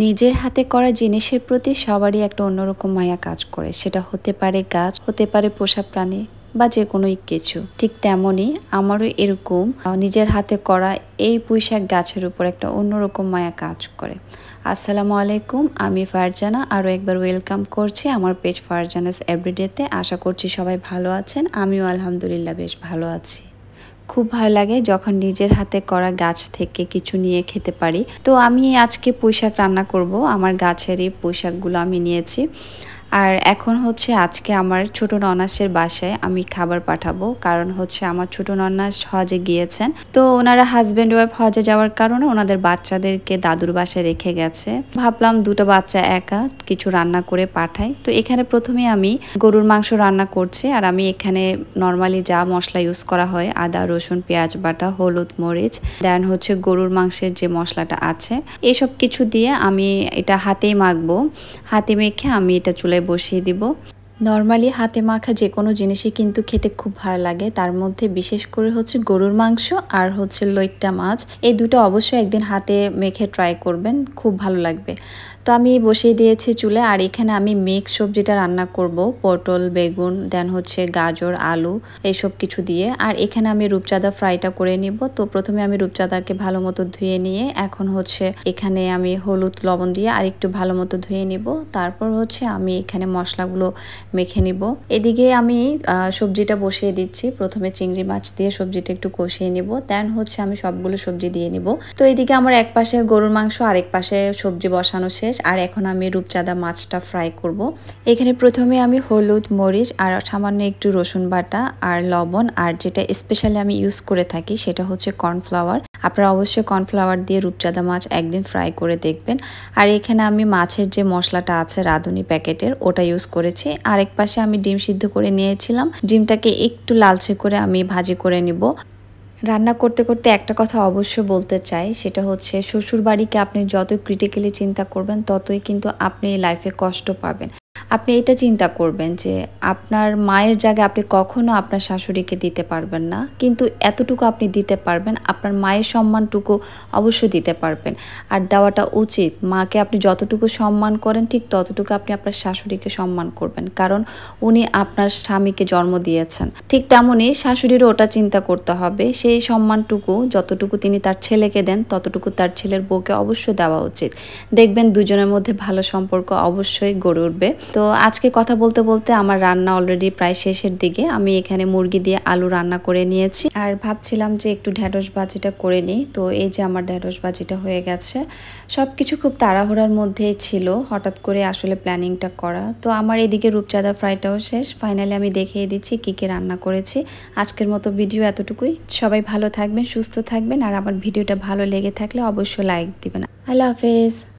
নিজের হাতে করা জিনিসের প্রতি সবারই একটা অন্যরকম মায়া কাজ করে। সেটা হতে পারে গাছ, হতে পারে পোষা প্রাণী বা যে কোনো কিছু। ঠিক তেমনই আমারও এরকম নিজের হাতে করা এই পুঁইশাক গাছের উপর একটা অন্যরকম মায়া কাজ করে। আসসালামু আলাইকুম, আমি ফারজানা আরও একবার ওয়েলকাম করছি আমার পেজ ফারজানাস এভরিডেতে। আশা করছি সবাই ভালো আছেন, আমিও আলহামদুলিল্লাহ বেশ ভালো আছি। খুব ভালো লাগে যখন নিজের হাতে করা গাছ থেকে কিছু নিয়ে খেতে পারি। তো আমি আজকে পুঁইশাক রান্না করব। আমার গাছেরই পুঁইশাকগুলো আমি নিয়েছি। আর এখন হচ্ছে আজকে আমার ছোট ননাসের বাসায় আমি খাবার পাঠাবো, কারণ হচ্ছে আমার ছোট ননাস হজে গিয়েছেন। তো ওনারা হাজব্যান্ড ওয়াইফ হজে যাওয়ার কারণে ওনাদের বাচ্চাদেরকে দাদুর বাসায় রেখে গেছে। ভাবলাম দুটো বাচ্চা একা কিছু রান্না করে পাঠাই। তো এখানে প্রথমে আমি গরুর মাংস রান্না করছি। আর আমি এখানে নর্মালি যা মশলা ইউজ করা হয়, আদা রসুন পেঁয়াজ বাটা হলুদ মরিচ দেন হচ্ছে গরুর মাংসের যে মশলাটা আছে, এইসব কিছু দিয়ে আমি এটা হাতেই মাখবো। হাতে মেখে আমি এটা চুলায় বসিয়ে দিব। নর্মালি হাতে মাখা যে কোনো জিনিসই কিন্তু খেতে খুব ভালো লাগে, তার মধ্যে বিশেষ করে হচ্ছে গরুর মাংস আর হচ্ছে লইট্টা মাছ, এই দুটো অবশ্যই একদিন হাতে মেখে ট্রাই করবেন, খুব ভালো লাগবে। তো আমি বসিয়ে দিয়েছি চুলে। আর এখানে আমি মিক্স সবজিটা রান্না করব, পটল বেগুন দেন হচ্ছে গাজর আলু এইসব কিছু দিয়ে। আর এখানে আমি রূপচাঁদা ফ্রাইটা করে নিব। তো প্রথমে আমি রূপচাঁদাকে ভালো মতো ধুয়ে নিয়ে এখন হচ্ছে এখানে আমি হলুদ লবণ দিয়ে আর একটু ভালো মতো ধুয়ে নিব। তারপর হচ্ছে আমি এখানে মশলাগুলো মেখে নিব। এদিকে আমি সবজিটা বসিয়ে দিচ্ছি। প্রথমে চিংড়ি মাছ দিয়ে সবজিটা একটু কষিয়ে নিব, দেন হচ্ছে আমি সবগুলো সবজি দিয়ে নিব। তো এদিকে আমার এক পাশে গরুর মাংস আরেক পাশে সবজি বসানো শেষ। আর এখন আমি রূপচাঁদা মাছটা ফ্রাই করব। এখানে প্রথমে আমি হলুদ মরিচ আর সামান্য একটু রসুন বাটা আর লবণ, আর যেটা স্পেশালি আমি ইউজ করে থাকি সেটা হচ্ছে কর্নফ্লাওয়ার। আপনারা অবশ্যই কর্নফ্লাওয়ার দিয়ে রূপচাঁদা মাছ একদিন ফ্রাই করে দেখবেন। আর এখানে আমি মাছের যে মশলাটা আছে রাঁধুনি প্যাকেটের, ওটা ইউজ করেছি। আরেক পাশে আমি ডিম সিদ্ধ করে নিয়েছিলাম, ডিমটাকে একটু লালচে করে আমি ভাজি করে নিব। রান্না করতে করতে একটা কথা অবশ্যই বলতে চাই, সেটা হচ্ছে শ্বশুর বাড়িকে আপনি যত ক্রিটিক্যালি চিন্তা করবেন ততই কিন্তু আপনি লাইফে কষ্ট পাবেন। আপনি এটা চিন্তা করবেন যে আপনার মায়ের জায়গায় আপনি কখনো আপনার শাশুড়িকে দিতে পারবেন না, কিন্তু এতটুকু আপনি দিতে পারবেন, আপনার মায়ের সম্মানটুকু অবশ্যই দিতে পারবেন। আর দেওয়াটা উচিত। মাকে আপনি যতটুকু সম্মান করেন ঠিক ততটুকু আপনি আপনার শাশুড়িকে সম্মান করবেন, কারণ উনি আপনার স্বামীকে জন্ম দিয়েছেন। ঠিক তেমনই শাশুড়িরও ওটা চিন্তা করতে হবে, সেই সম্মানটুকু যতটুকু তিনি তার ছেলেকে দেন ততটুকু তার ছেলের বউকে অবশ্যই দেওয়া উচিত। দেখবেন দুজনের মধ্যে ভালো সম্পর্ক অবশ্যই গড়ে উঠবে। তো আজকে কথা বলতে বলতে আমার রান্না অলরেডি প্রায় শেষের দিকে। আমি এখানে মুরগি দিয়ে আলু রান্না করে নিয়েছি আর ভাবছিলাম যে একটু ঢেঁড়স ভাজিটা করে নিই। তো এই যে আমার ঢেঁড়স ভাজিটা হয়ে গেছে। সব কিছু খুব তাড়াহুড়ার মধ্যেই ছিল, হঠাৎ করে আসলে প্ল্যানিংটা করা। তো আমার এদিকে রূপচাঁদা ফ্রাইটাও শেষ। ফাইনালি আমি দেখিয়ে দিচ্ছি কী কী রান্না করেছি। আজকের মতো ভিডিও এতটুকুই। সবাই ভালো থাকবেন, সুস্থ থাকবেন। আর আমার ভিডিওটা ভালো লেগে থাকলে অবশ্যই লাইক দিবেন। আল্লাহ হাফেজ।